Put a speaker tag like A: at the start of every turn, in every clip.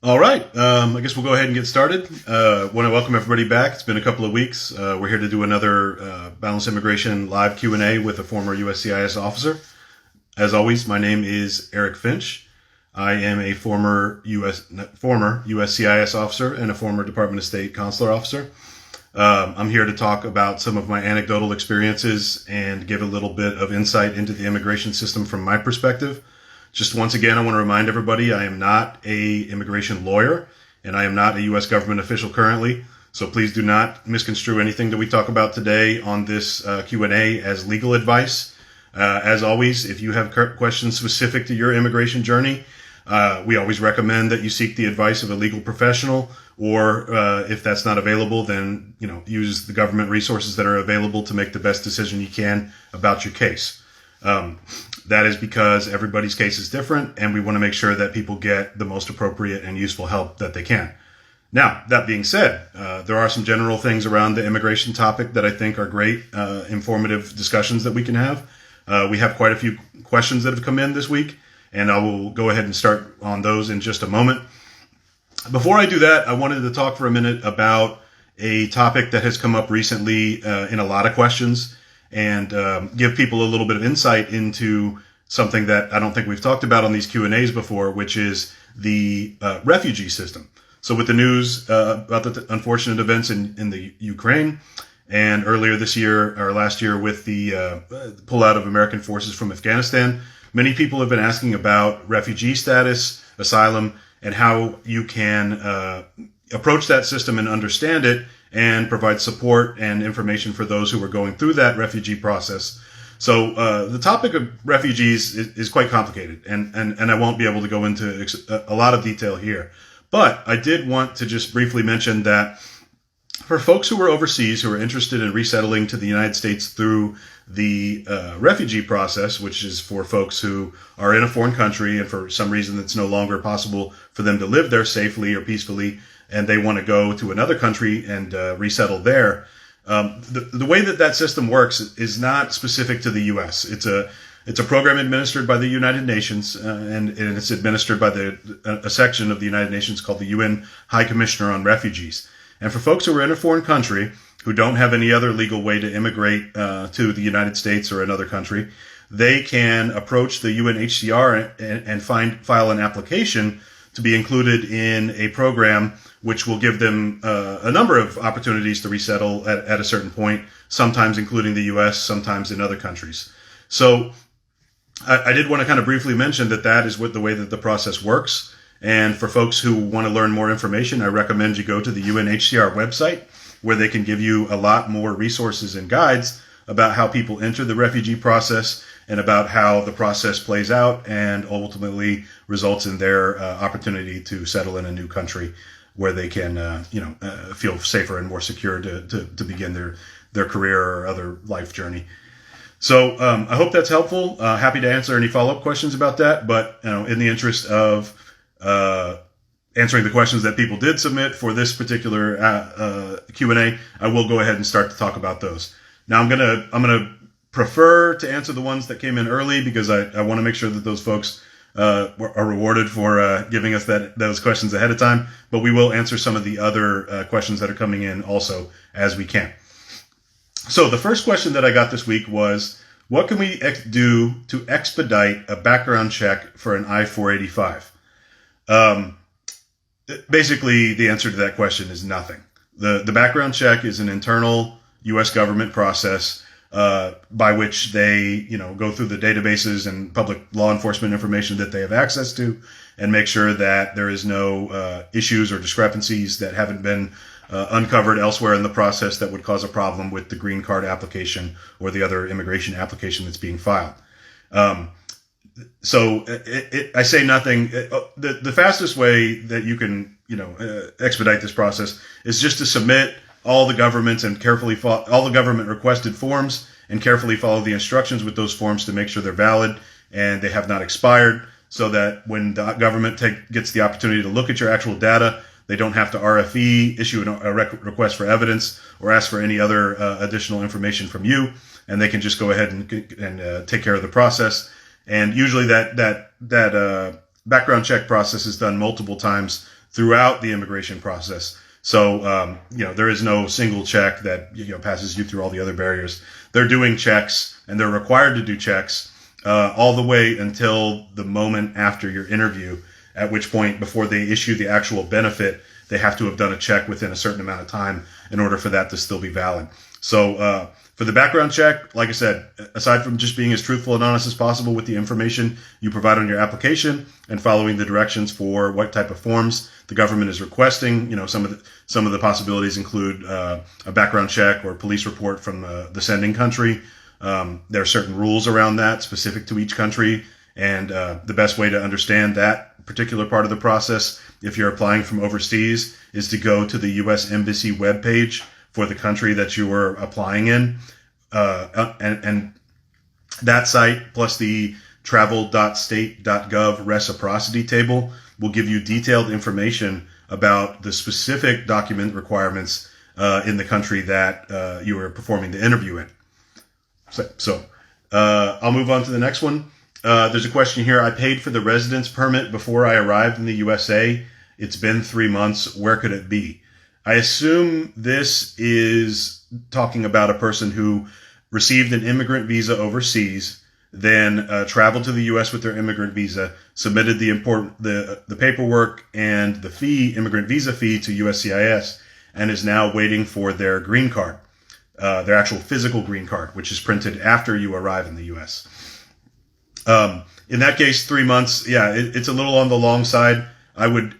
A: All right. I guess we'll go ahead and get started. Want to welcome everybody back. It's been a couple of weeks. We're here to do another Boundless Immigration live Q&A with a former USCIS officer. As always, my name is Eric Finch. I am a former USCIS officer and a former Department of State consular officer. I'm here to talk about some of my anecdotal experiences and give a little bit of insight into the immigration system from my perspective. Just once again, I want to remind everybody I am not a immigration lawyer and I am not a U.S. government official currently. So please do not misconstrue anything that we talk about today on this Q&A as legal advice. As always, if you have questions specific to your immigration journey, we always recommend that you seek the advice of a legal professional, or if that's not available, then use the government resources that are available to make the best decision you can about your case. That is because everybody's case is different, and we want to make sure that people get the most appropriate and useful help that they can. Now, that being said, there are some general things around the immigration topic that I think are great, informative discussions that we can have. We have quite a few questions that have come in this week, and I will go ahead and start on those in just a moment. Before I do that, I wanted to talk for a minute about a topic that has come up recently in a lot of questions, and give people a little bit of insight into something that I don't think we've talked about on these Q&As before, which is the refugee system. So with the news about the unfortunate events in the Ukraine, and earlier this year or last year with the pullout of American forces from Afghanistan, many people have been asking about refugee status, asylum, and how you can approach that system and understand it and provide support and information for those who are going through that refugee process. So the topic of refugees is quite complicated, and I won't be able to go into a lot of detail here. But I did want to just briefly mention that for folks who are overseas who are interested in resettling to the United States through the refugee process, which is for folks who are in a foreign country and for some reason it's no longer possible for them to live there safely or peacefully, and they want to go to another country and resettle there. The way that system works is not specific to the U.S. It's a program administered by the United Nations, and it's administered by a section of the United Nations called the UN High Commissioner on Refugees. And for folks who are in a foreign country who don't have any other legal way to immigrate to the United States or another country, they can approach the UNHCR and file an application to be included in a program which will give them a number of opportunities to resettle at a certain point, sometimes including the U.S., sometimes in other countries. So I did want to kind of briefly mention that is the way that the process works. And for folks who want to learn more information, I recommend you go to the UNHCR website, where they can give you a lot more resources and guides about how people enter the refugee process and about how the process plays out and ultimately results in their opportunity to settle in a new country where they can, feel safer and more secure to begin their career or other life journey. So I hope that's helpful. Happy to answer any follow-up questions about that. But in the interest of answering the questions that people did submit for this particular Q&A, I will go ahead and start to talk about those. Now I'm gonna prefer to answer the ones that came in early because I want to make sure that those folks are rewarded for giving us those questions ahead of time. But we will answer some of the other questions that are coming in also as we can. So the first question that I got this week was, what can we do to expedite a background check for an I-485? Basically, the answer to that question is nothing. The background check is an internal U.S. government process by which they, go through the databases and public law enforcement information that they have access to and make sure that there is no issues or discrepancies that haven't been uncovered elsewhere in the process that would cause a problem with the green card application or the other immigration application that's being filed. So I say nothing. The fastest way that you can, expedite this process is just to submit all the government requested forms and carefully follow the instructions with those forms to make sure they're valid and they have not expired, so that when the government gets the opportunity to look at your actual data, they don't have to RFE, issue a request for evidence, or ask for any other additional information from you, and they can just go ahead and take care of the process. And usually that background check process is done multiple times throughout the immigration process. So, there is no single check that, passes you through all the other barriers. They're doing checks, and they're required to do checks all the way until the moment after your interview, at which point, before they issue the actual benefit, they have to have done a check within a certain amount of time in order for that to still be valid. So for the background check, like I said, aside from just being as truthful and honest as possible with the information you provide on your application and following the directions for what type of forms the government is requesting, some of the possibilities include a background check or police report from the sending country. There are certain rules around that specific to each country, and the best way to understand that particular part of the process, if you're applying from overseas, is to go to the U.S. Embassy webpage for the country that you are applying in. And that site plus the travel.state.gov reciprocity table will give you detailed information about the specific document requirements in the country that you are performing the interview in. So I'll move on to the next one. There's a question here. I paid for the residence permit before I arrived in the USA. It's been 3 months. Where could it be? I assume this is talking about a person who received an immigrant visa overseas, then traveled to the U.S. with their immigrant visa, submitted the paperwork and the immigrant visa fee to USCIS, and is now waiting for their green card, their actual physical green card, which is printed after you arrive in the U.S. In that case, 3 months, it's a little on the long side. I would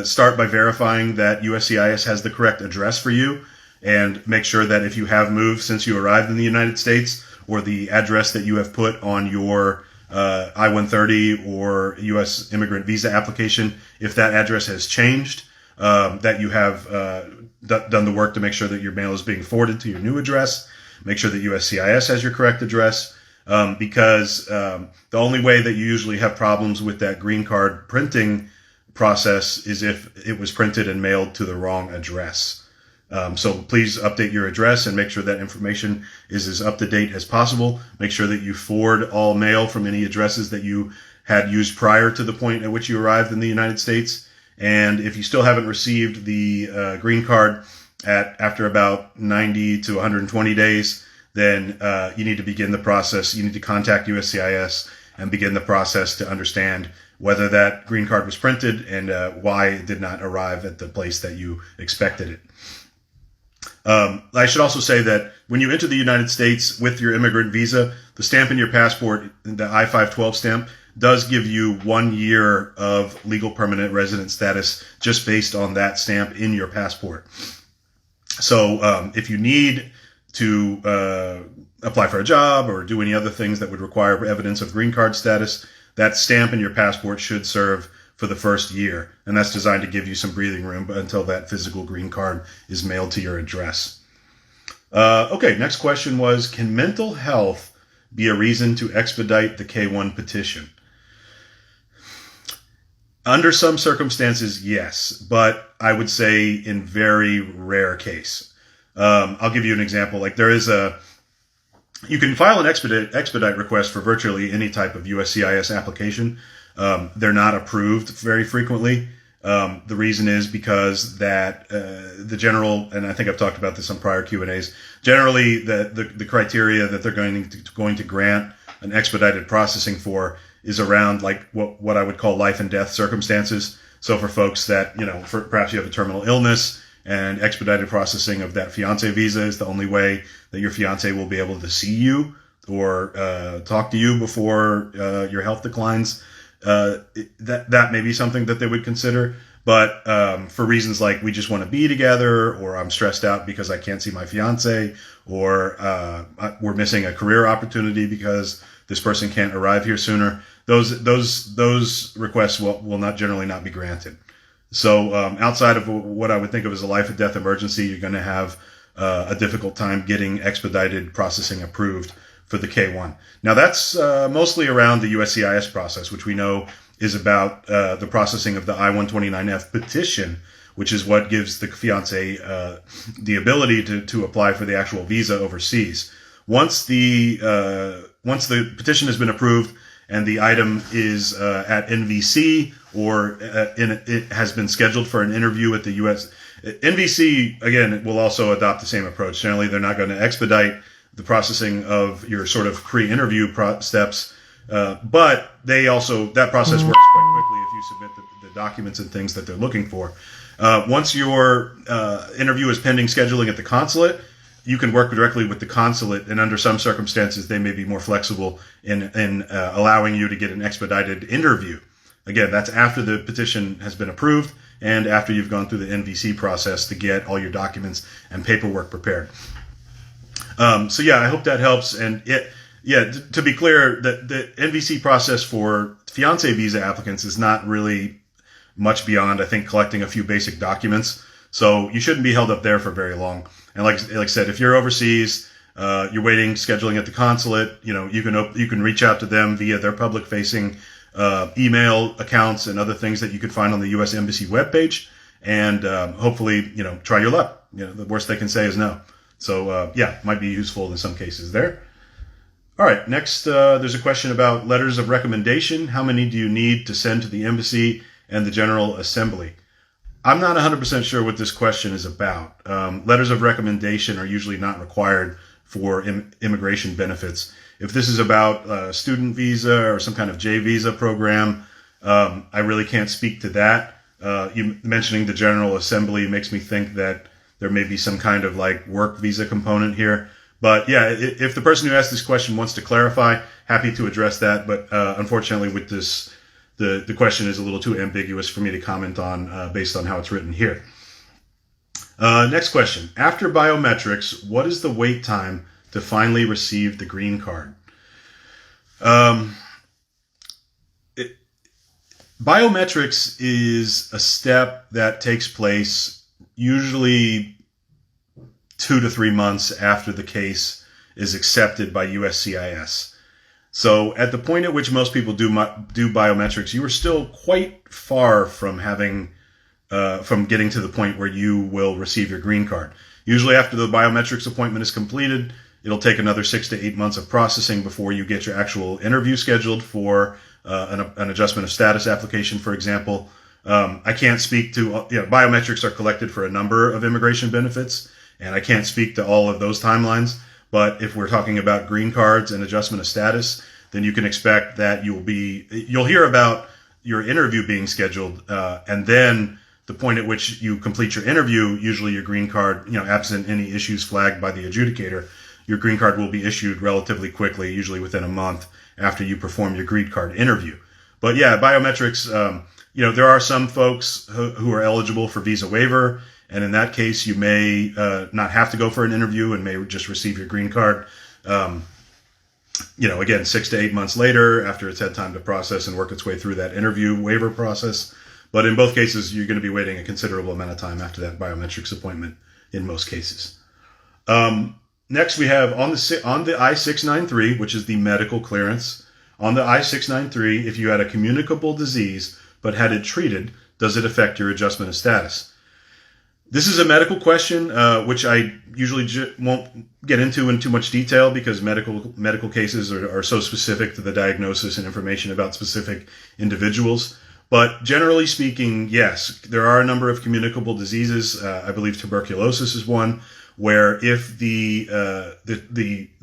A: start by verifying that USCIS has the correct address for you, and make sure that if you have moved since you arrived in the United States, or the address that you have put on your I-130 or U.S. immigrant visa application, if that address has changed, that you have done the work to make sure that your mail is being forwarded to your new address. Make sure that USCIS has your correct address, because the only way that you usually have problems with that green card printing process is if it was printed and mailed to the wrong address. So please update your address and make sure that information is as up to date as possible. Make sure that you forward all mail from any addresses that you had used prior to the point at which you arrived in the United States. And if you still haven't received the green card after about 90 to 120 days, then you need to begin the process. You need to contact USCIS and begin the process to understand whether that green card was printed and why it did not arrive at the place that you expected it. I should also say that when you enter the United States with your immigrant visa, the stamp in your passport, the I-512 stamp, does give you 1 year of legal permanent resident status just based on that stamp in your passport. So if you need to apply for a job or do any other things that would require evidence of green card status, that stamp in your passport should serve for the first year. And that's designed to give you some breathing room until that physical green card is mailed to your address. Okay, next question was, can mental health be a reason to expedite the K-1 petition? Under some circumstances, yes, but I would say in very rare case. I'll give you an example. Like you can file an expedite request for virtually any type of USCIS application. They're not approved very frequently. The reason is because that the general, and I think I've talked about this on prior Q&As, generally the criteria that they're going to grant an expedited processing for is around like what I would call life and death circumstances. So for folks that, perhaps you have a terminal illness, and expedited processing of that fiancé visa is the only way that your fiancé will be able to see you or talk to you before your health declines. That may be something that they would consider. But for reasons like we just want to be together, or I'm stressed out because I can't see my fiancé, or we're missing a career opportunity because this person can't arrive here sooner, those requests will not generally not be granted. So outside of what I would think of as a life or death emergency, you're going to have a difficult time getting expedited processing approved for the K-1. Now that's mostly around the USCIS process, which we know is about the processing of the I-129F petition, which is what gives the fiancé the ability to apply for the actual visa overseas. Once the petition has been approved and the item is at NVC or it has been scheduled for an interview at the US. NVC, again, will also adopt the same approach. Generally, they're not going to expedite the processing of your sort of pre-interview steps, but that process works quite quickly if you submit the documents and things that they're looking for. Once your interview is pending scheduling at the consulate, you can work directly with the consulate, and under some circumstances, they may be more flexible in allowing you to get an expedited interview. Again, that's after the petition has been approved and after you've gone through the NVC process to get all your documents and paperwork prepared. So yeah, I hope that helps. And to be clear, the NVC process for fiancé visa applicants is not really much beyond, I think, collecting a few basic documents. So you shouldn't be held up there for very long. And like I said, if you're overseas, you're waiting, scheduling at the consulate, you can reach out to them via their public-facing email accounts and other things that you could find on the U.S. Embassy webpage, and hopefully, try your luck. The worst they can say is no. So might be useful in some cases there. All right, next, there's a question about letters of recommendation. How many do you need to send to the embassy and the General Assembly? I'm not 100% sure what this question is about. Letters of recommendation are usually not required for immigration benefits. If this is about a student visa or some kind of J visa program, I really can't speak to that. You mentioning the General Assembly makes me think that there may be some kind of like work visa component here. But yeah, if the person who asked this question wants to clarify, happy to address that. But unfortunately with this, the question is a little too ambiguous for me to comment on based on how it's written here. Next question. After biometrics, what is the wait time to finally receive the green card? Biometrics is a step that takes place usually 2 to 3 months after the case is accepted by USCIS. So at the point at which most people do biometrics, you are still quite far from from getting to the point where you will receive your green card. Usually after the biometrics appointment is completed, it'll take another 6 to 8 months of processing before you get your actual interview scheduled for an adjustment of status application, for example. I can't speak to, biometrics are collected for a number of immigration benefits, and I can't speak to all of those timelines. But if we're talking about green cards and adjustment of status, then you can expect that you'll hear about your interview being scheduled, and then the point at which you complete your interview, usually your green card, absent any issues flagged by the adjudicator, your green card will be issued relatively quickly, usually within a month after you perform your green card interview. But yeah, biometrics, there are some folks who are eligible for visa waiver, and in that case, you may not have to go for an interview and may just receive your green card, again, 6 to 8 months later after it's had time to process and work its way through that interview waiver process. But in both cases, you're going to be waiting a considerable amount of time after that biometrics appointment in most cases. Next, we have on the I-693, which is the medical clearance. On the I-693, if you had a communicable disease but had it treated, does it affect your adjustment of status? This is a medical question, which I usually won't get into in too much detail because medical cases are so specific to the diagnosis and information about specific individuals. But generally speaking, yes, there are a number of communicable diseases. I believe tuberculosis is one, where if the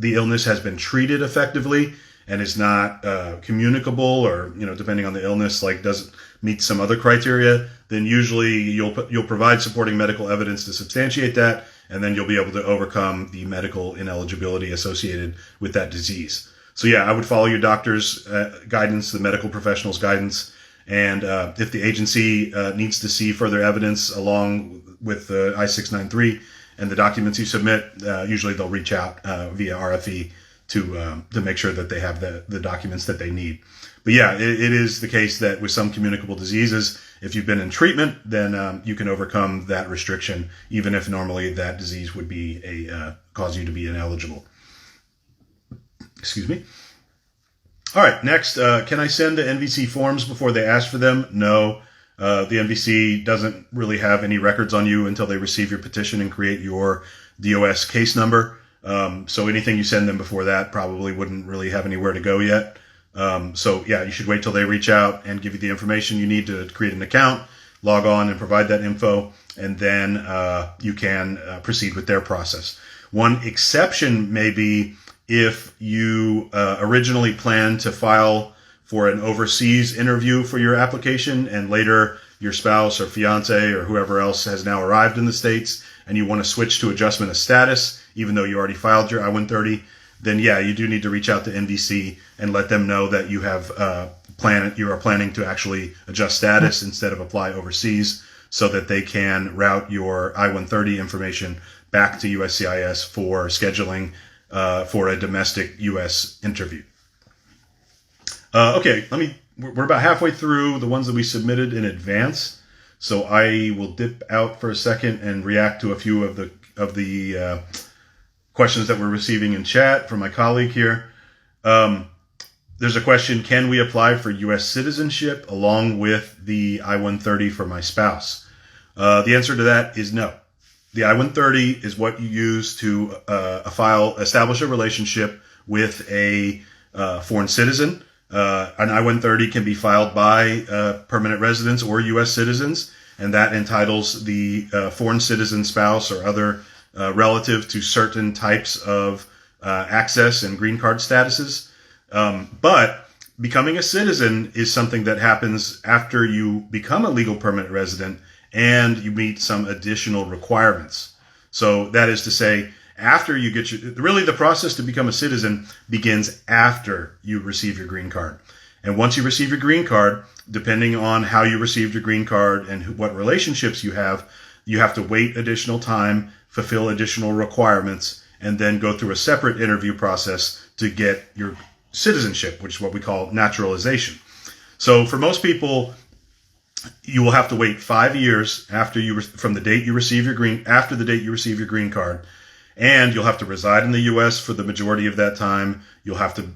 A: illness has been treated effectively and is not communicable, or depending on the illness, like doesn't meet some other criteria, then usually you'll provide supporting medical evidence to substantiate that, and then you'll be able to overcome the medical ineligibility associated with that disease. So yeah, I would follow your doctor's guidance, the medical professional's guidance, and if the agency needs to see further evidence along with the I-693 and the documents you submit, usually they'll reach out via RFE to make sure that they have the documents that they need. But yeah, it is the case that with some communicable diseases, if you've been in treatment, then you can overcome that restriction, even if normally that disease would be cause you to be ineligible. Excuse me. All right, next, can I send the NVC forms before they ask for them? No. The NVC doesn't really have any records on you until they receive your petition and create your DOS case number. So anything you send them before that probably wouldn't really have anywhere to go yet. So yeah, you should wait till they reach out and give you the information you need to create an account, log on and provide that info, and then you can proceed with their process. One exception may be if you originally planned to file for an overseas interview for your application and later your spouse or fiance or whoever else has now arrived in the States and you want to switch to adjustment of status, even though you already filed your I-130, then yeah, you do need to reach out to NVC and let them know that you have you are planning to actually adjust status instead of apply overseas, so that they can route your I-130 information back to USCIS for scheduling for a domestic U.S. interview. Okay, we're about halfway through the ones that we submitted in advance, so I will dip out for a second and react to a few of the questions that we're receiving in chat from my colleague here. There's a question: can we apply for U.S. citizenship along with the I-130 for my spouse? The answer to that is no. The I-130 is what you use to establish a relationship with a foreign citizen. An I-130 can be filed by permanent residents or U.S. citizens, and that entitles the foreign citizen spouse or other relative to certain types of access and green card statuses. But becoming a citizen is something that happens after you become a legal permanent resident and you meet some additional requirements. So that is to say, after you get really the process to become a citizen begins after you receive your green card. And once you receive your green card, depending on how you received your green card and what relationships you have to wait additional time, fulfill additional requirements, and then go through a separate interview process to get your citizenship, which is what we call naturalization. So for most people, you will have to wait 5 years from the date you receive your green card, and you'll have to reside in the U.S. for the majority of that time. You'll have to,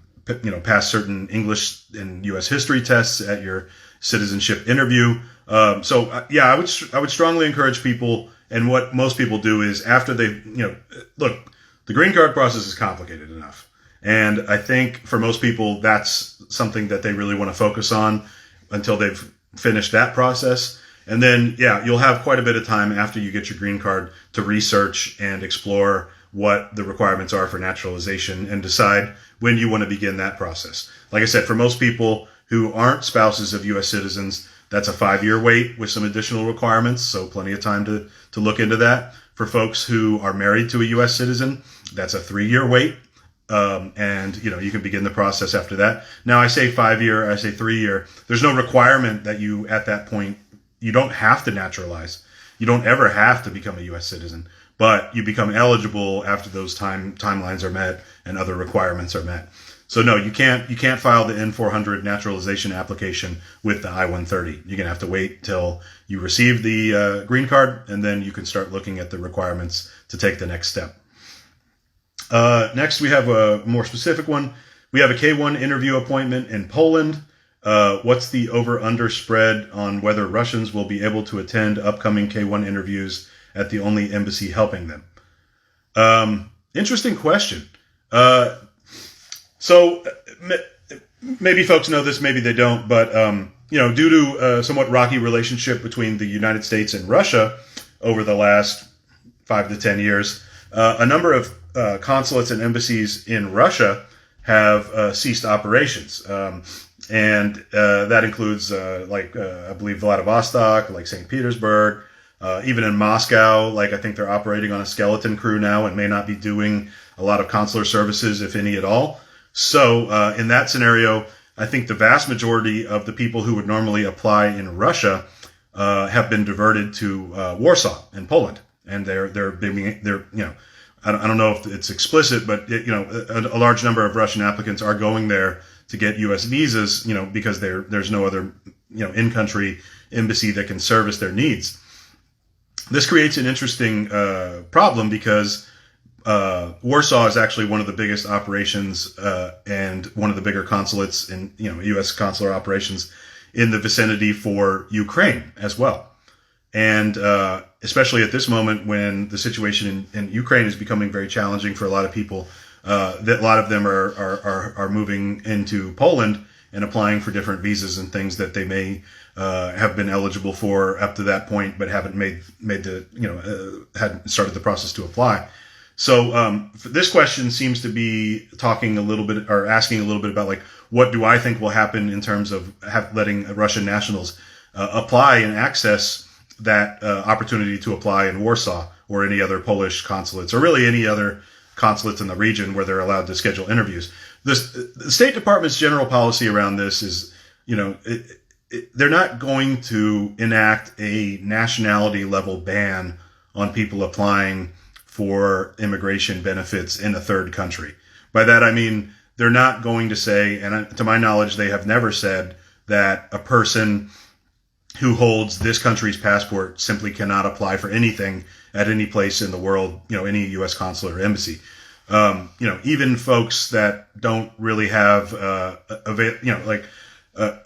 A: pass certain English and U.S. history tests at your citizenship interview. I would strongly encourage people. And what most people do is after look, the green card process is complicated enough. And I think for most people, that's something that they really want to focus on until they've finished that process. And then, you'll have quite a bit of time after you get your green card to research and explore what the requirements are for naturalization and decide when you want to begin that process. Like I said, for most people who aren't spouses of U.S. citizens, that's a 5-year wait with some additional requirements, so plenty of time to look into that. For folks who are married to a U.S. citizen, that's a 3-year wait, and you can begin the process after that. Now, I say 5-year, I say 3-year. There's no requirement that you, at that point, you don't have to naturalize. You don't ever have to become a U.S. citizen, but you become eligible after those timelines are met and other requirements are met. So no, you can't file the N-400 naturalization application with the I-130. You're gonna have to wait till you receive the green card, and then you can start looking at the requirements to take the next step. Next, we have a more specific one. We have a K-1 interview appointment in Poland. What's the over-under spread on whether Russians will be able to attend upcoming K-1 interviews at the only embassy helping them? Interesting question. So maybe folks know this, maybe they don't, but due to a somewhat rocky relationship between the United States and Russia over the last 5 to 10 years, a number of consulates and embassies in Russia have ceased operations. And that includes, I believe, Vladivostok, like St. Petersburg, even in Moscow. I think they're operating on a skeleton crew now and may not be doing a lot of consular services, if any at all. So in that scenario, I think the vast majority of the people who would normally apply in Russia have been diverted to Warsaw in Poland, and they're I don't know if it's explicit, but a large number of Russian applicants are going there to get U.S. visas, because there's no other in-country embassy that can service their needs. This creates an interesting problem because Warsaw is actually one of the biggest operations and one of the bigger consulates in U.S. consular operations in the vicinity for Ukraine as well. And especially at this moment when the situation in Ukraine is becoming very challenging for a lot of people, that a lot of them are moving into Poland. and applying for different visas and things that they may have been eligible for up to that point, but haven't made the hadn't started the process to apply. So this question seems to be talking a little bit or asking a little bit about like what do I think will happen in terms of letting Russian nationals apply and access that opportunity to apply in Warsaw or any other Polish consulates or really any other consulates in the region where they're allowed to schedule interviews. The State Department's general policy around this is, they're not going to enact a nationality level ban on people applying for immigration benefits in a third country. By that, I mean, they're not going to say, and to my knowledge, they have never said that a person who holds this country's passport simply cannot apply for anything at any place in the world, any U.S. consulate or embassy. Even folks that don't really have,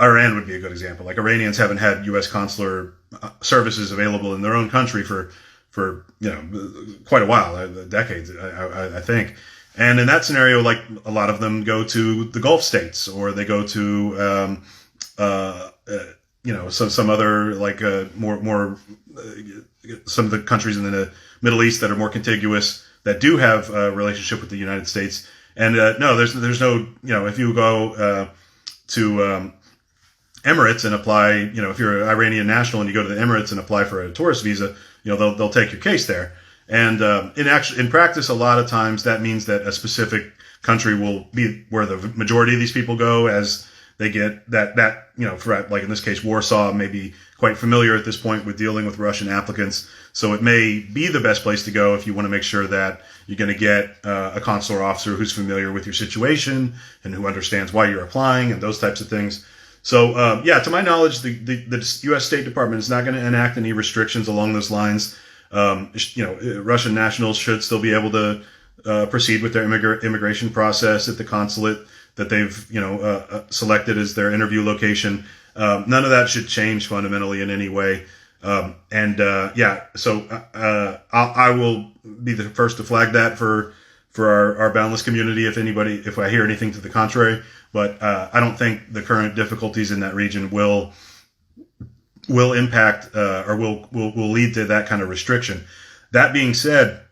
A: Iran would be a good example. Like Iranians haven't had U.S. consular services available in their own country for quite a while, decades, I think. And in that scenario, like a lot of them go to the Gulf states or they go to, some other like more some of the countries in the Middle East that are more contiguous that do have a relationship with the United States. And no, there's no, if you go to Emirates and apply, if you're an Iranian national and you go to the Emirates and apply for a tourist visa, they'll take your case there. And in practice, a lot of times that means that a specific country will be where the majority of these people go as they get that for like in this case, Warsaw may be quite familiar at this point with dealing with Russian applicants. So it may be the best place to go if you want to make sure that you're going to get a consular officer who's familiar with your situation and who understands why you're applying and those types of things. So, to my knowledge, the U.S. State Department is not going to enact any restrictions along those lines. Russian nationals should still be able to proceed with their immigration process at the consulate that they've selected as their interview location. None of that should change fundamentally in any way. I will be the first to flag that for our Boundless community if I hear anything to the contrary. But I don't think the current difficulties in that region will impact or will lead to that kind of restriction. That being said,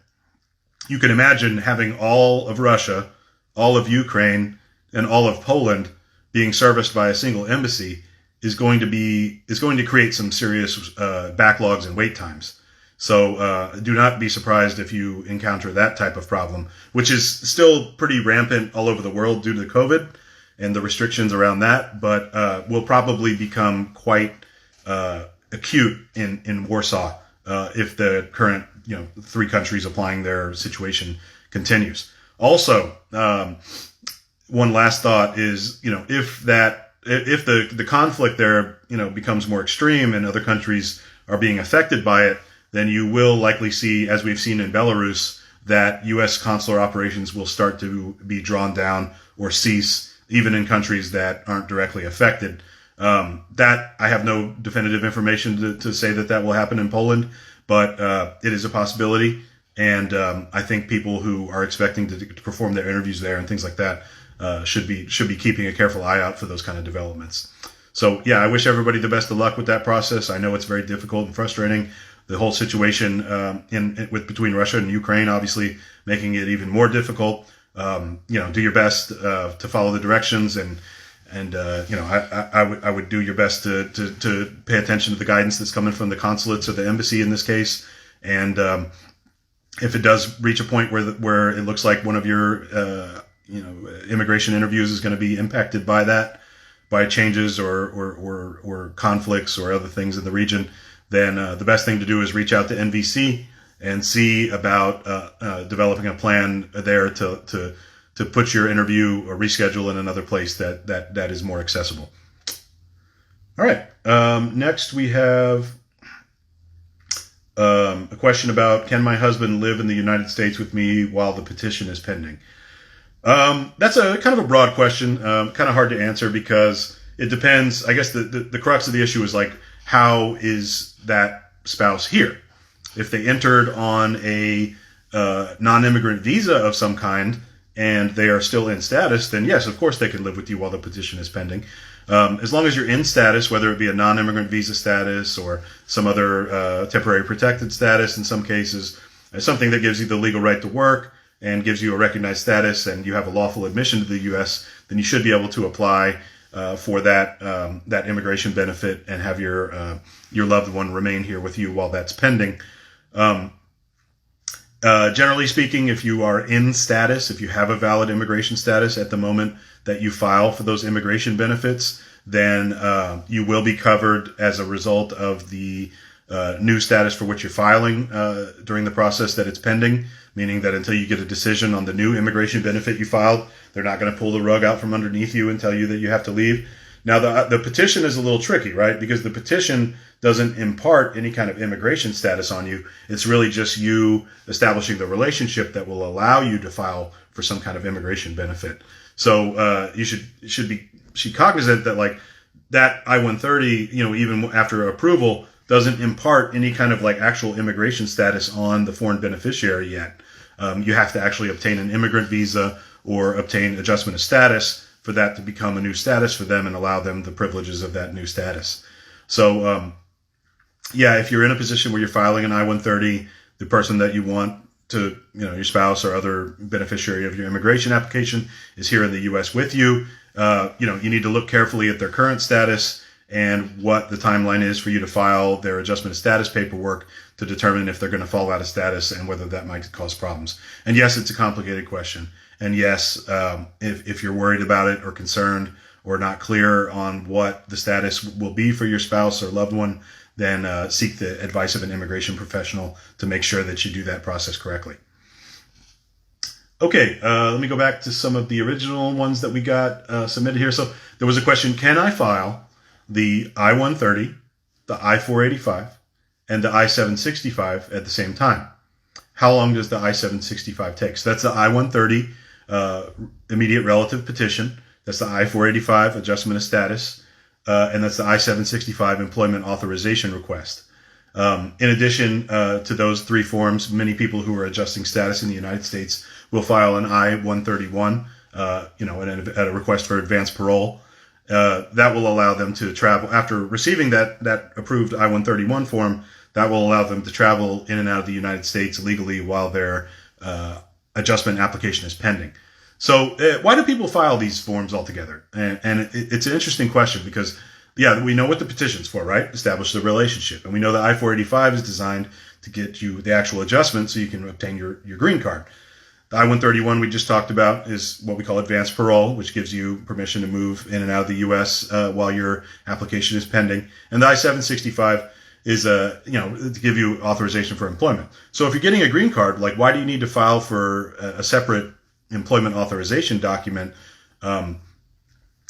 A: you can imagine having all of Russia, all of Ukraine, and all of Poland being serviced by a single embassy is going to create some serious backlogs and wait times. So do not be surprised if you encounter that type of problem, which is still pretty rampant all over the world due to COVID and the restrictions around that, but will probably become quite acute in Warsaw if the current three countries applying their situation continues. Also, one last thought is if the conflict there becomes more extreme and other countries are being affected by it, then you will likely see, as we've seen in Belarus, that U.S. consular operations will start to be drawn down or cease, even in countries that aren't directly affected. That I have no definitive information to say that will happen in Poland, but it is a possibility. And I think people who are expecting to perform their interviews there and things like that should be keeping a careful eye out for those kind of developments. So I wish everybody the best of luck with that process. I know it's very difficult and frustrating. The whole situation between Russia and Ukraine, obviously making it even more difficult. Do your best to follow the directions, and I would do your best to pay attention to the guidance that's coming from the consulates or the embassy in this case. And if it does reach a point where it looks like one of your immigration interviews is going to be impacted by changes or conflicts or other things in the region, then the best thing to do is reach out to NVC and see about developing a plan there to put your interview or reschedule in another place that is more accessible. All right. Next we have a question about, can my husband live in the United States with me while the petition is pending? That's a kind of a broad question, kind of hard to answer because it depends. I guess the crux of the issue is like, how is that spouse here? If they entered on a non-immigrant visa of some kind and they are still in status, then yes, of course they can live with you while the petition is pending. As long as you're in status, whether it be a non-immigrant visa status or some other temporary protected status in some cases, something that gives you the legal right to work and gives you a recognized status, and you have a lawful admission to the U.S., then you should be able to apply for that immigration benefit and have your loved one remain here with you while that's pending. Generally speaking, if you are in status, if you have a valid immigration status at the moment that you file for those immigration benefits, then you will be covered as a result of the new status for which you're filing during the process that it's pending, meaning that until you get a decision on the new immigration benefit you filed, they're not going to pull the rug out from underneath you and tell you that you have to leave. Now, the petition is a little tricky, right? Because the petition doesn't impart any kind of immigration status on you. It's really just you establishing the relationship that will allow you to file for some kind of immigration benefit. So you should be cognizant that like that I-130, even after approval, doesn't impart any kind of like actual immigration status on the foreign beneficiary yet. You have to actually obtain an immigrant visa or obtain adjustment of status for that to become a new status for them and allow them the privileges of that new status. So, if you're in a position where you're filing an I-130, the person that you want to, your spouse or other beneficiary of your immigration application is here in the U.S. with you, you need to look carefully at their current status and what the timeline is for you to file their adjustment of status paperwork to determine if they're going to fall out of status and whether that might cause problems. And yes, it's a complicated question. And yes, if you're worried about it or concerned or not clear on what the status will be for your spouse or loved one, then seek the advice of an immigration professional to make sure that you do that process correctly. Okay, let me go back to some of the original ones that we got submitted here. So there was a question, can I file the I-130, the I-485, and the I-765 at the same time? How long does the I-765 take? So that's the I-130 immediate relative petition. That's the I-485 adjustment of status. And that's the I-765 employment authorization request. In addition to those three forms, many people who are adjusting status in the United States will file an I-131, at a request for advance parole. That will allow them to travel after receiving that approved I-131 form. That will allow them to travel in and out of the United States legally while their adjustment application is pending. So why do people file these forms altogether? And it's an interesting question because, we know what the petition's for, right? Establish the relationship. And we know the I-485 is designed to get you the actual adjustment so you can obtain your green card. The I-131 we just talked about is what we call advance parole, which gives you permission to move in and out of the U.S. While your application is pending. And the I-765 is to give you authorization for employment. So if you're getting a green card, like why do you need to file for a separate employment authorization document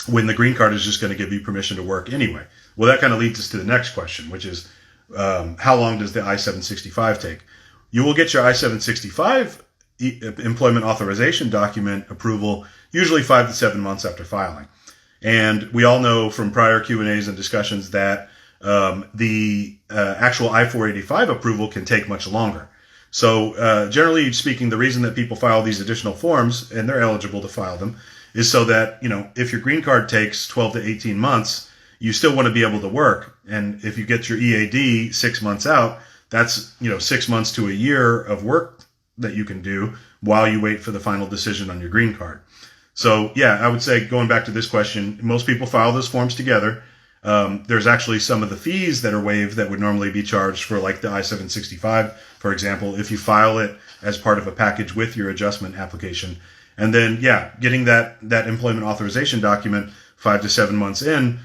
A: when the green card is just going to give you permission to work anyway? Well, that kind of leads us to the next question, which is how long does the I-765 take? You will get your I-765 employment authorization document approval usually 5 to 7 months after filing. And we all know from prior Q&As and discussions that the actual I-485 approval can take much longer. So generally speaking, the reason that people file these additional forms, and they're eligible to file them, is so that, if your green card takes 12 to 18 months, you still want to be able to work. And if you get your EAD 6 months out, that's, 6 months to a year of work that you can do while you wait for the final decision on your green card. So I would say, going back to this question, most people file those forms together. There's actually some of the fees that are waived that would normally be charged for like the I-765, for example, if you file it as part of a package with your adjustment application. And then, getting that employment authorization document 5 to 7 months in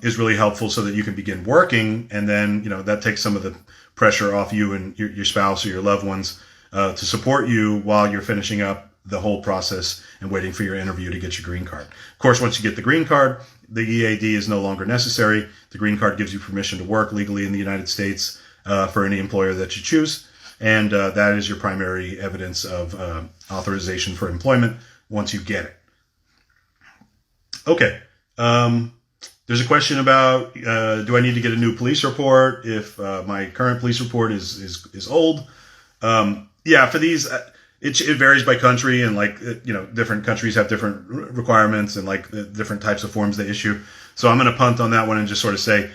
A: is really helpful so that you can begin working. And then, that takes some of the pressure off you and your spouse or your loved ones to support you while you're finishing up the whole process and waiting for your interview to get your green card. Of course, once you get the green card, the EAD is no longer necessary. The green card gives you permission to work legally in the United States for any employer that you choose. And that is your primary evidence of authorization for employment once you get it. Okay. There's a question about, do I need to get a new police report if my current police report is old? For these, it varies by country, and like, different countries have different requirements and like the different types of forms they issue. So I'm going to punt on that one and just sort of say,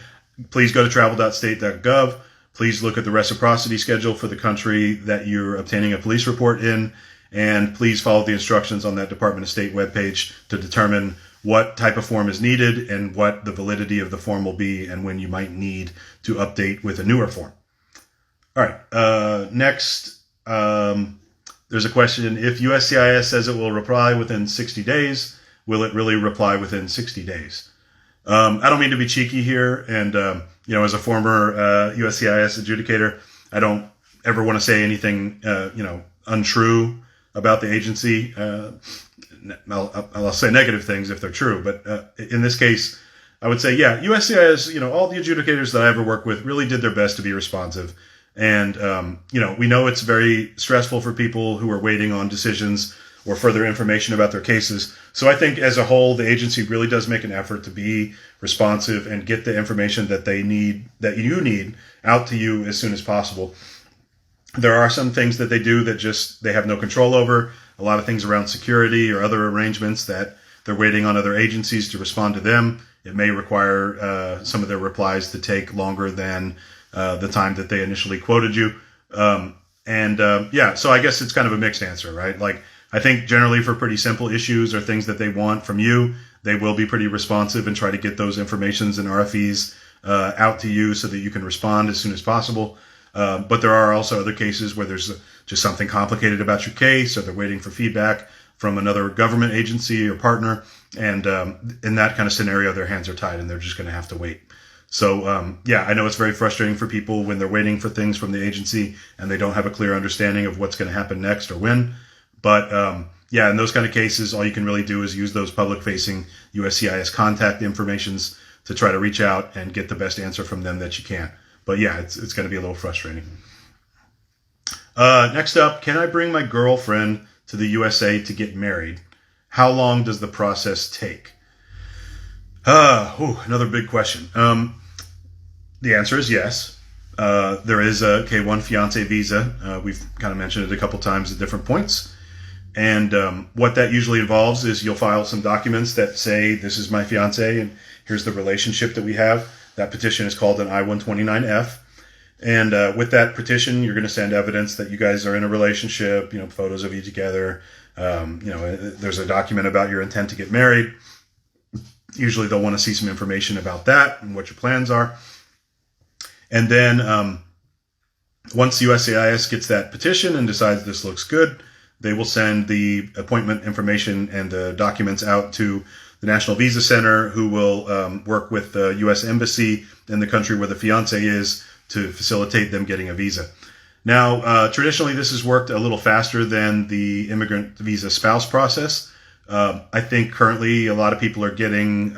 A: please go to travel.state.gov. Please look at the reciprocity schedule for the country that you're obtaining a police report in, and please follow the instructions on that Department of State webpage to determine what type of form is needed and what the validity of the form will be and when you might need to update with a newer form. All right. Next, there's a question. If USCIS says it will reply within 60 days, will it really reply within 60 days? I don't mean to be cheeky here. And, as a former USCIS adjudicator, I don't ever want to say anything, untrue about the agency. I'll say negative things if they're true. But in this case, I would say, yeah, USCIS, all the adjudicators that I ever worked with really did their best to be responsive. And, we know it's very stressful for people who are waiting on decisions or further information about their cases. So I think as a whole, the agency really does make an effort to be responsive and get the information that you need out to you as soon as possible. There are some things that they do that they have no control over. A lot of things around security or other arrangements that they're waiting on other agencies to respond to them. It may require some of their replies to take longer than the time that they initially quoted you. So I guess it's kind of a mixed answer, right? Like, I think generally for pretty simple issues or things that they want from you, they will be pretty responsive and try to get those informations and RFEs out to you so that you can respond as soon as possible. But there are also other cases where there's just something complicated about your case, or they're waiting for feedback from another government agency or partner. And in that kind of scenario, their hands are tied and they're just going to have to wait. So, I know it's very frustrating for people when they're waiting for things from the agency and they don't have a clear understanding of what's going to happen next or when. But, in those kind of cases, all you can really do is use those public-facing USCIS contact informations to try to reach out and get the best answer from them that you can. But yeah, it's going to be a little frustrating. Next up, can I bring my girlfriend to the USA to get married? How long does the process take? Another big question. The answer is yes. There is a K1 fiancé visa. We've kind of mentioned it a couple times at different points. And what that usually involves is you'll file some documents that say, this is my fiancé and here's the relationship that we have. That petition is called an I-129F. And with that petition, you're going to send evidence that you guys are in a relationship, photos of you together. There's a document about your intent to get married. Usually they'll want to see some information about that and what your plans are. And then once USCIS gets that petition and decides this looks good, they will send the appointment information and the documents out to the National Visa Center, who will work with the U.S. Embassy in the country where the fiancé is to facilitate them getting a visa. Now, traditionally, this has worked a little faster than the immigrant visa spouse process. I think currently a lot of people are getting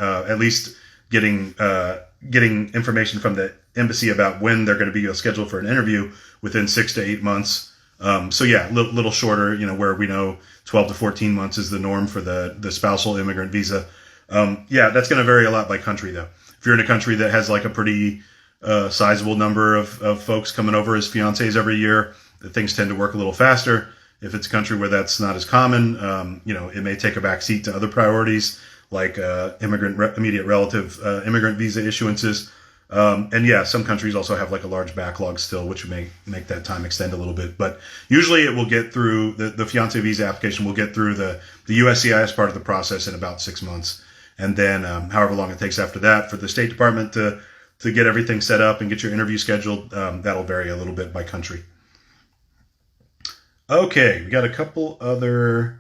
A: information from the embassy about when they're going to be scheduled for an interview within 6 to 8 months. Little shorter, where we know 12 to 14 months is the norm for the spousal immigrant visa. That's going to vary a lot by country, though. If you're in a country that has like a pretty sizable number of folks coming over as fiancés every year, things tend to work a little faster. If it's a country where that's not as common, it may take a back seat to other priorities like immediate relative immigrant visa issuances. Some countries also have like a large backlog still, which may make that time extend a little bit. But usually it will get through, the fiancé visa application will get through the USCIS part of the process in about 6 months. And then however long it takes after that for the State Department to get everything set up and get your interview scheduled, that'll vary a little bit by country. Okay, we got a couple other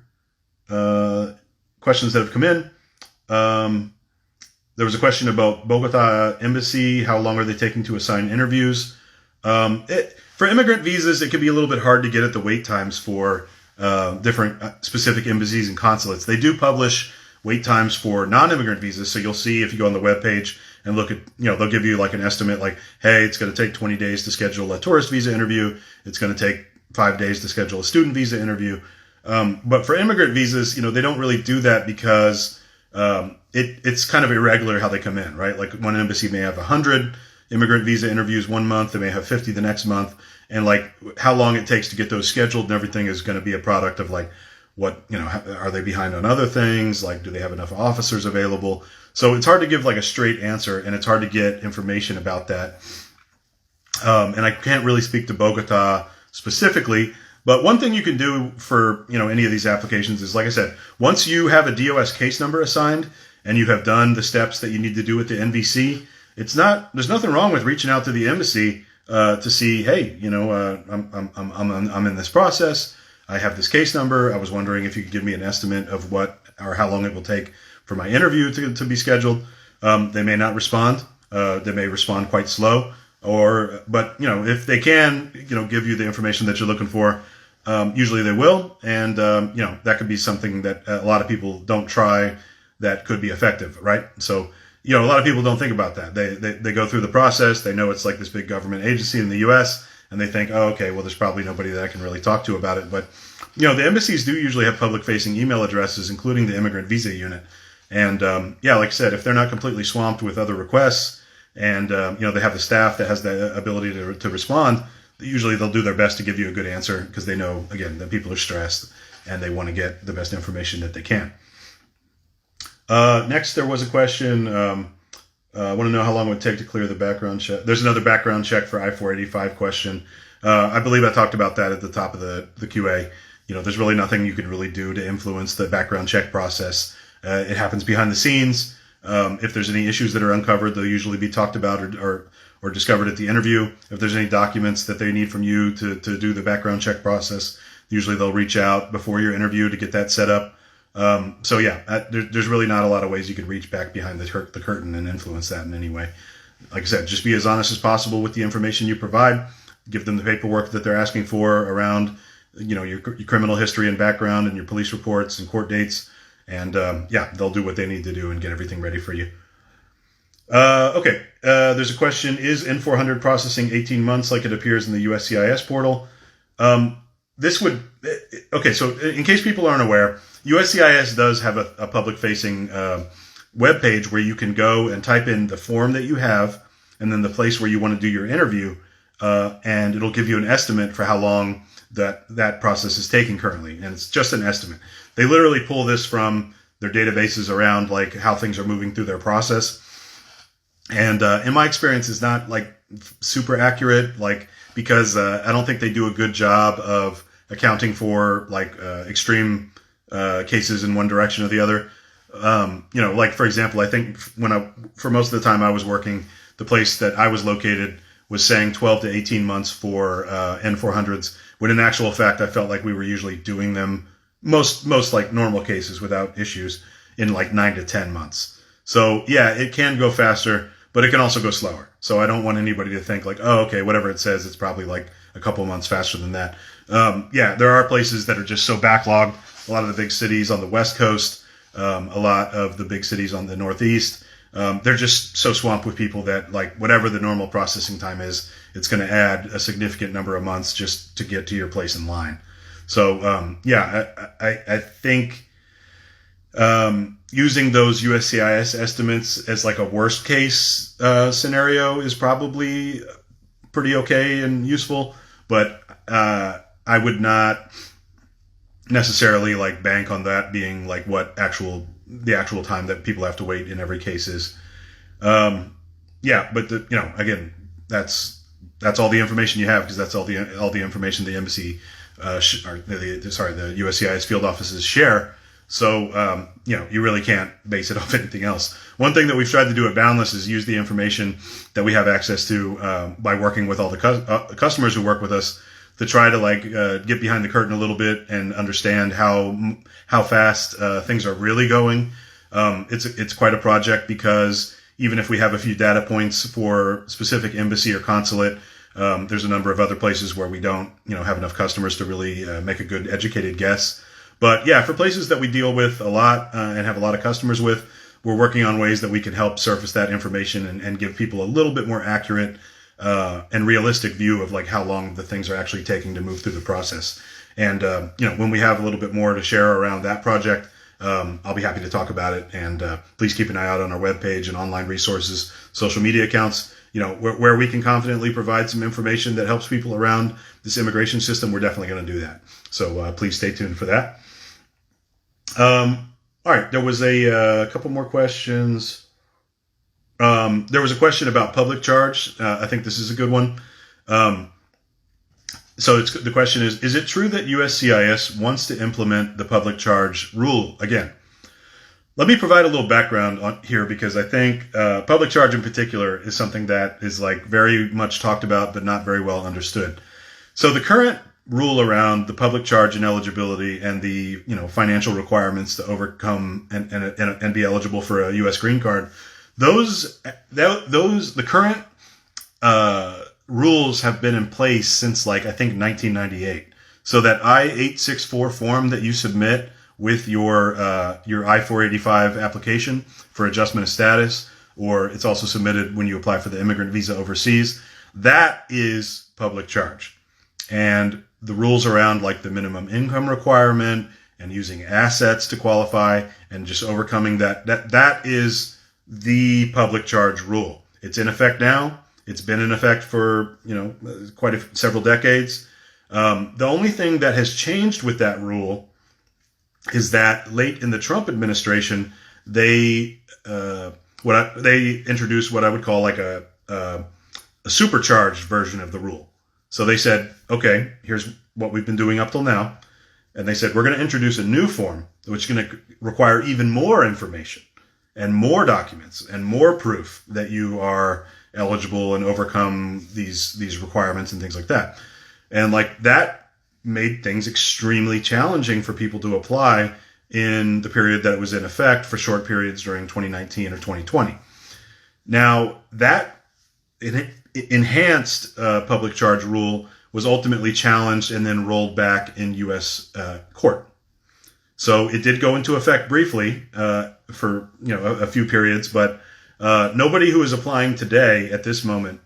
A: questions that have come in. There was a question about Bogotá Embassy. How long are they taking to assign interviews? For immigrant visas, it can be a little bit hard to get at the wait times for different specific embassies and consulates. They do publish wait times for non-immigrant visas. So you'll see if you go on the webpage and look at, they'll give you like an estimate like, hey, it's going to take 20 days to schedule a tourist visa interview. It's going to take 5 days to schedule a student visa interview. But for immigrant visas, they don't really do that because it's kind of irregular how they come in, right? Like one embassy may have 100 immigrant visa interviews one month. They may have 50 the next month. And like how long it takes to get those scheduled and everything is going to be a product of like what, are they behind on other things? Like, do they have enough officers available? So it's hard to give like a straight answer, and it's hard to get information about that. And I can't really speak to Bogotá specifically, but one thing you can do for, any of these applications is, like I said, once you have a DOS case number assigned and you have done the steps that you need to do with the NVC, there's nothing wrong with reaching out to the embassy to see, hey, I'm in this process. I have this case number. I was wondering if you could give me an estimate of what or how long it will take for my interview to be scheduled. They may not respond. They may respond quite slow. But if they can, give you the information that you're looking for, usually they will. And, that could be something that a lot of people don't try that could be effective, right? So, a lot of people don't think about that. They go through the process. They know it's like this big government agency in the U.S., and they think, oh, okay, well, there's probably nobody that I can really talk to about it. But, the embassies do usually have public-facing email addresses, including the immigrant visa unit. And, like I said, if they're not completely swamped with other requests and, they have the staff that has the ability to respond, usually they'll do their best to give you a good answer because they know, again, that people are stressed and they want to get the best information that they can. Next, there was a question. I want to know how long it would take to clear the background check. There's another background check for I-485 question. I believe I talked about that at the top of the QA. There's really nothing you can really do to influence the background check process. It happens behind the scenes. If there's any issues that are uncovered, they'll usually be talked about or discovered at the interview. If there's any documents that they need from you to do the background check process, usually they'll reach out before your interview to get that set up. There's really not a lot of ways you can reach back behind the curtain and influence that in any way. Like I said, just be as honest as possible with the information you provide. Give them the paperwork that they're asking for around, your criminal history and background and your police reports and court dates. And, they'll do what they need to do and get everything ready for you. Okay. There's a question. Is N400 processing 18 months like it appears in the USCIS portal? So in case people aren't aware, USCIS does have a public-facing web page where you can go and type in the form that you have and then the place where you want to do your interview, and it'll give you an estimate for how long that process is taking currently. And it's just an estimate. They literally pull this from their databases around like how things are moving through their process. And in my experience, it's not like super accurate, because I don't think they do a good job of accounting for extreme cases in one direction or the other. For example, I think for most of the time I was working, the place that I was located was saying 12 to 18 months for N400s, when in actual fact I felt like we were usually doing them most like normal cases without issues in 9 to 10 months. So yeah, it can go faster, but it can also go slower. So I don't want anybody to think whatever it says, it's probably a couple months faster than that. There are places that are just so backlogged. A lot of the big cities on the West Coast, a lot of the big cities on the Northeast, they're just so swamped with people that whatever the normal processing time is, it's going to add a significant number of months just to get to your place in line. So, I think using those USCIS estimates as a worst case scenario is probably pretty okay and useful, but I would not necessarily bank on that being what the actual time that people have to wait in every case is. But again, that's all the information you have, because that's all the information the embassy the USCIS field offices share. So you really can't base it off anything else. One thing that we've tried to do at Boundless is use the information that we have access to by working with all the customers who work with us to try to get behind the curtain a little bit and understand how fast things are really going. It's quite a project, because even if we have a few data points for specific embassy or consulate, there's a number of other places where we don't have enough customers to really make a good educated guess. But yeah, for places that we deal with a lot and have a lot of customers with, we're working on ways that we can help surface that information and give people a little bit more accurate and realistic view of how long the things are actually taking to move through the process. And when we have a little bit more to share around that project, I'll be happy to talk about it. And please keep an eye out on our webpage and online resources, social media accounts, where we can confidently provide some information that helps people around this immigration system, we're definitely going to do that. So please stay tuned for that. All right, there was a couple more questions. There was a question about public charge. I think this is a good one. So the question is it true that USCIS wants to implement the public charge rule again? Let me provide a little background on here, because I think public charge in particular is something that is like very much talked about but not very well understood. So the current rule around the public charge and eligibility and the financial requirements to overcome and be eligible for a U.S. green card, the current rules have been in place since I think 1998. So that I-864 form that you submit with your I-485 application for adjustment of status, or it's also submitted when you apply for the immigrant visa overseas, that is public charge. And the rules around the minimum income requirement and using assets to qualify and just overcoming that is the public charge rule. It's in effect now. It's been in effect for several decades. The only thing that has changed with that rule is that late in the Trump administration, they introduced what I would call a supercharged version of the rule. So they said, okay, here's what we've been doing up till now. And they said, we're going to introduce a new form, which is going to require even more information and more documents and more proof that you are eligible and overcome these requirements and things like that. And that made things extremely challenging for people to apply in the period that it was in effect for short periods during 2019 or 2020. Now, that enhanced public charge rule was ultimately challenged and then rolled back in U.S. Court. So it did go into effect briefly for a few periods, but nobody who is applying today at this moment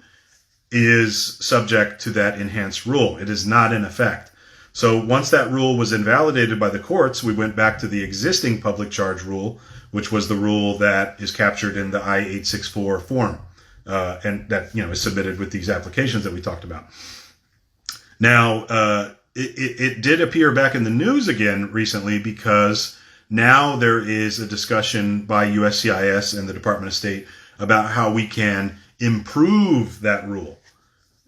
A: is subject to that enhanced rule. It is not in effect. So once that rule was invalidated by the courts, we went back to the existing public charge rule, which was the rule that is captured in the I-864 form, and that is submitted with these applications that we talked about. Now, it did appear back in the news again recently, because now there is a discussion by USCIS and the Department of State about how we can improve that rule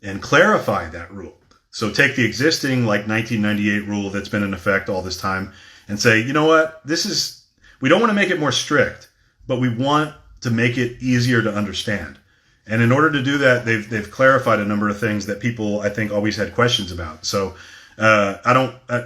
A: and clarify that rule. So take the existing 1998 rule that's been in effect all this time and say, you know what, we don't want to make it more strict, but we want to make it easier to understand. And in order to do that, they've clarified a number of things that people, I think, always had questions about. So I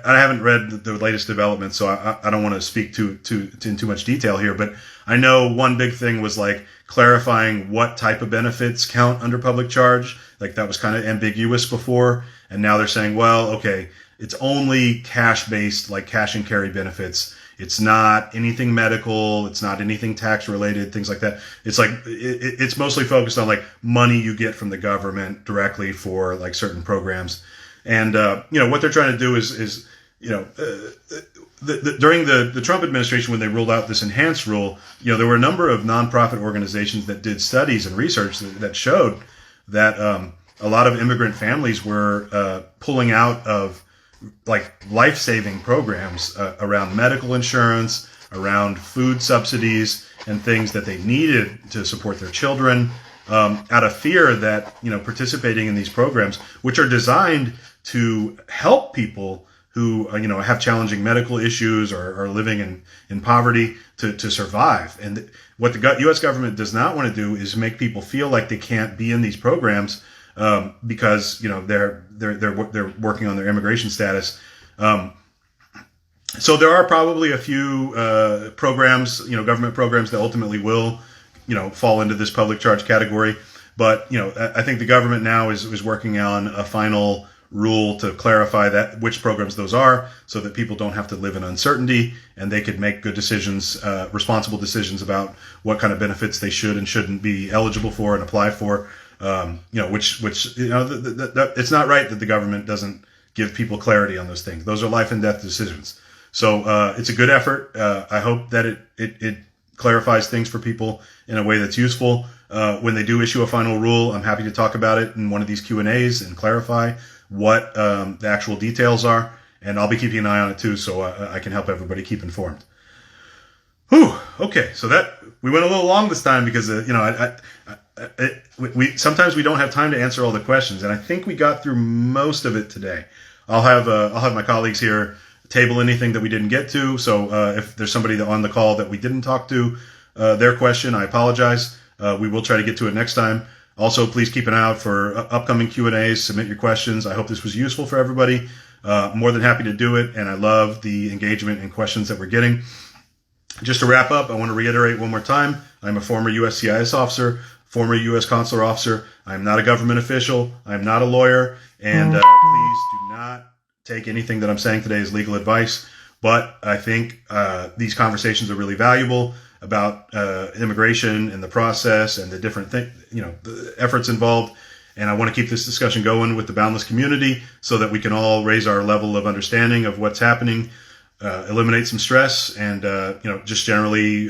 A: haven't read the latest developments, so I don't want to speak in too much detail here. But I know one big thing was clarifying what type of benefits count under public charge. That was kind of ambiguous before, and now they're saying, well, okay, it's only cash-based, cash and carry benefits. It's not anything medical. It's not anything tax-related, things like that. It's it's mostly focused on money you get from the government directly for certain programs. And what they're trying to do is during the Trump administration, when they rolled out this enhanced rule, there were a number of nonprofit organizations that did studies and research that showed that a lot of immigrant families were pulling out of life-saving programs around medical insurance, around food subsidies, and things that they needed to support their children, out of fear that participating in these programs, which are designed to help people who have challenging medical issues or are living in poverty to survive. And what the U.S. government does not want to do is make people feel like they can't be in these programs because they're working on their immigration status. So there are probably a few programs, government programs that ultimately will fall into this public charge category. But I think the government now is working on a final rule to clarify which programs those are, so that people don't have to live in uncertainty and they could make good decisions, responsible decisions about what kind of benefits they should and shouldn't be eligible for and apply for. It's not right that the government doesn't give people clarity on those things. Those are life and death decisions. So it's a good effort. I hope that it clarifies things for people in a way that's useful. when they do issue a final rule, I'm happy to talk about it in one of these Q&As and clarify what the actual details are. And I'll be keeping an eye on it too, so I can help everybody keep informed. Whew. Okay, so we went a little long this time because we sometimes we don't have time to answer all the questions, and I think we got through most of it today. I'll have my colleagues here table anything that we didn't get to. So if there's somebody on the call that we didn't talk to their question, I apologize. We will try to get to it next time. Also, please keep an eye out for upcoming Q&As. Submit your questions. I hope this was useful for everybody. More than happy to do it, and I love the engagement and questions that we're getting. Just to wrap up, I want to reiterate one more time. I'm a former USCIS officer, former U.S. consular officer. I'm not a government official. I'm not a lawyer. And please do not take anything that I'm saying today as legal advice. But I think these conversations are really valuable about immigration and the process and the different the efforts involved. And I want to keep this discussion going with the Boundless community so that we can all raise our level of understanding of what's happening, eliminate some stress, and just generally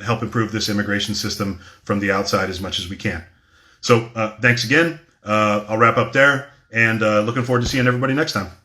A: help improve this immigration system from the outside as much as we can. So thanks again. I'll wrap up there, and looking forward to seeing everybody next time.